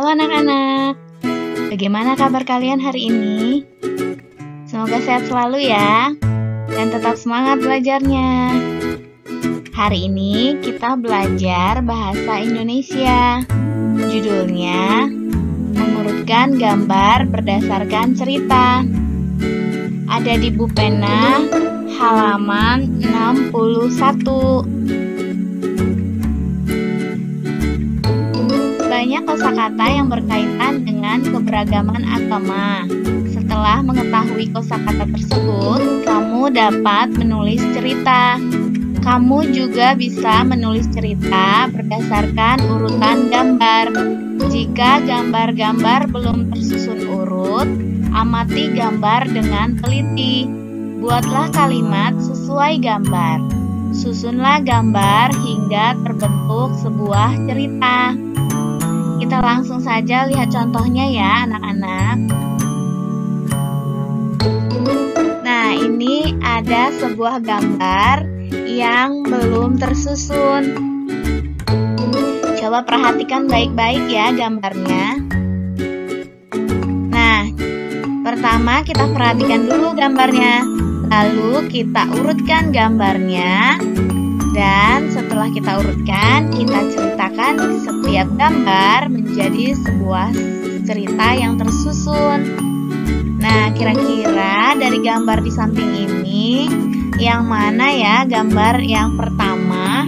Halo anak-anak, bagaimana kabar kalian hari ini? Semoga sehat selalu ya, dan tetap semangat belajarnya. Hari ini kita belajar bahasa Indonesia. Judulnya, mengurutkan gambar berdasarkan cerita. Ada di buku pena halaman 61. Banyak kosakata yang berkaitan dengan keberagaman agama. Setelah mengetahui kosakata tersebut, kamu dapat menulis cerita. Kamu juga bisa menulis cerita berdasarkan urutan gambar. Jika gambar-gambar belum tersusun urut, amati gambar dengan teliti. Buatlah kalimat sesuai gambar. Susunlah gambar hingga terbentuk sebuah cerita. Kita langsung saja lihat contohnya ya anak-anak. Nah, ini ada sebuah gambar yang belum tersusun. Coba perhatikan baik-baik ya gambarnya. Nah, pertama kita perhatikan dulu gambarnya. Lalu kita urutkan gambarnya. Dan setelah kita urutkan, kita ceritakan setiap gambar menjadi sebuah cerita yang tersusun. Nah, kira-kira dari gambar di samping ini, yang mana ya gambar yang pertama?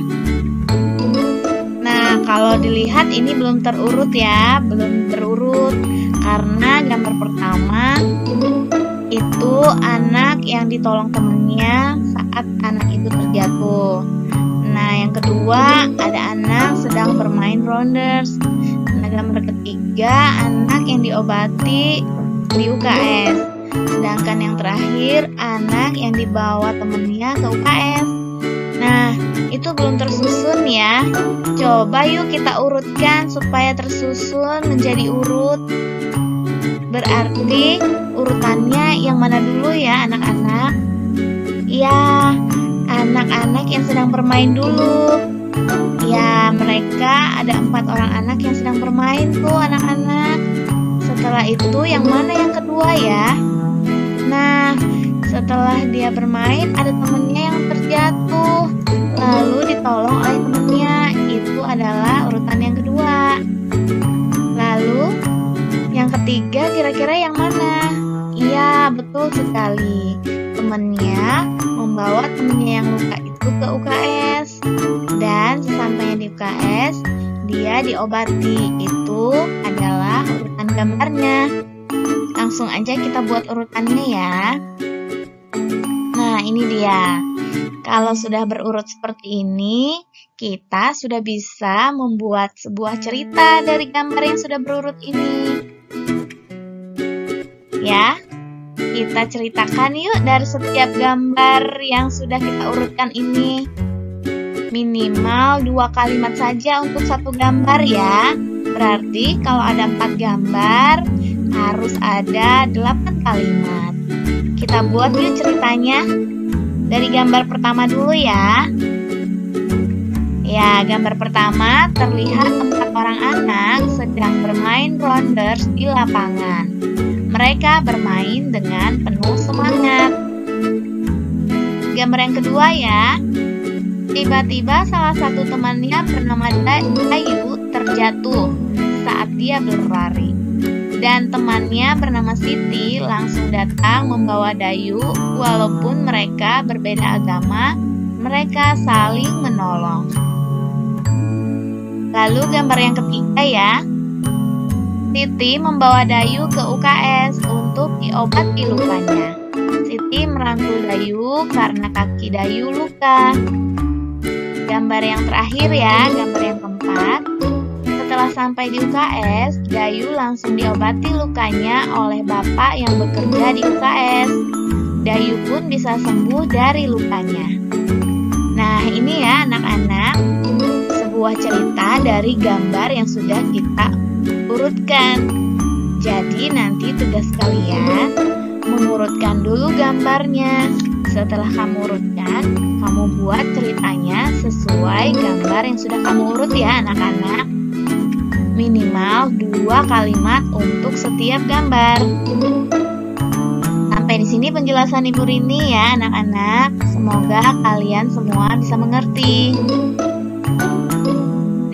Nah, kalau dilihat ini belum terurut ya, belum terurut. Karena gambar pertama itu anak yang ditolong temennya saat anak itu terjatuh. Nah, yang kedua ada anak sedang bermain rounders. Nah, gambar ketiga anak yang diobati di UKS. Sedangkan yang terakhir anak yang dibawa temennya ke UKS. Nah, itu belum tersusun ya. Coba yuk kita urutkan supaya tersusun menjadi urut. Berarti urutannya yang mana dulu ya anak-anak? Ya, anak-anak yang sedang bermain dulu. Ya, mereka ada 4 orang anak yang sedang bermain tuh anak-anak. Setelah itu yang mana yang kedua ya? Nah, setelah dia bermain ada temennya yang terjatuh, lalu ditolong oleh temennya. Itu adalah urutan yang kedua. Lalu yang ketiga kira-kira yang mana? Iya, betul sekali. Temennya membawa temennya yang luka itu ke UKS. Dan sesampainya di UKS, dia diobati. Itu adalah urutan gambarnya. Langsung aja kita buat urutannya ya. Nah, ini dia. Kalau sudah berurut seperti ini, kita sudah bisa membuat sebuah cerita dari gambar yang sudah berurut ini. Ya, kita ceritakan yuk dari setiap gambar yang sudah kita urutkan ini. Minimal 2 kalimat saja untuk satu gambar ya. Berarti kalau ada 4 gambar, harus ada 8 kalimat. Kita buat yuk ceritanya. Dari gambar pertama dulu ya. Ya, gambar pertama terlihat 4 orang anak sedang bermain rounders di lapangan. Mereka bermain dengan penuh semangat. Gambar yang kedua ya. Tiba-tiba salah satu temannya bernama Dayu terjatuh saat dia berlari. Dan temannya bernama Siti langsung datang membawa Dayu. Walaupun mereka berbeda agama, mereka saling menolong. Lalu gambar yang ketiga ya. Siti membawa Dayu ke UKS untuk diobati lukanya. Siti merangkul Dayu karena kaki Dayu luka. Gambar yang terakhir ya, gambar yang keempat. Setelah sampai di UKS, Dayu langsung diobati lukanya oleh bapak yang bekerja di UKS. Dayu pun bisa sembuh dari lukanya. Nah, ini ya anak-anak, sebuah cerita dari gambar yang sudah kita urutkan. Jadi nanti tugas kalian mengurutkan dulu gambarnya. Setelah kamu urutkan, kamu buat ceritanya sesuai gambar yang sudah kamu urut ya anak-anak. minimal 2 kalimat untuk setiap gambar. Sampai di sini penjelasan Ibu Rini ya anak-anak. Semoga kalian semua bisa mengerti.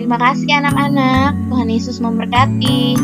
Terima kasih anak-anak. Tuhan Yesus memberkati.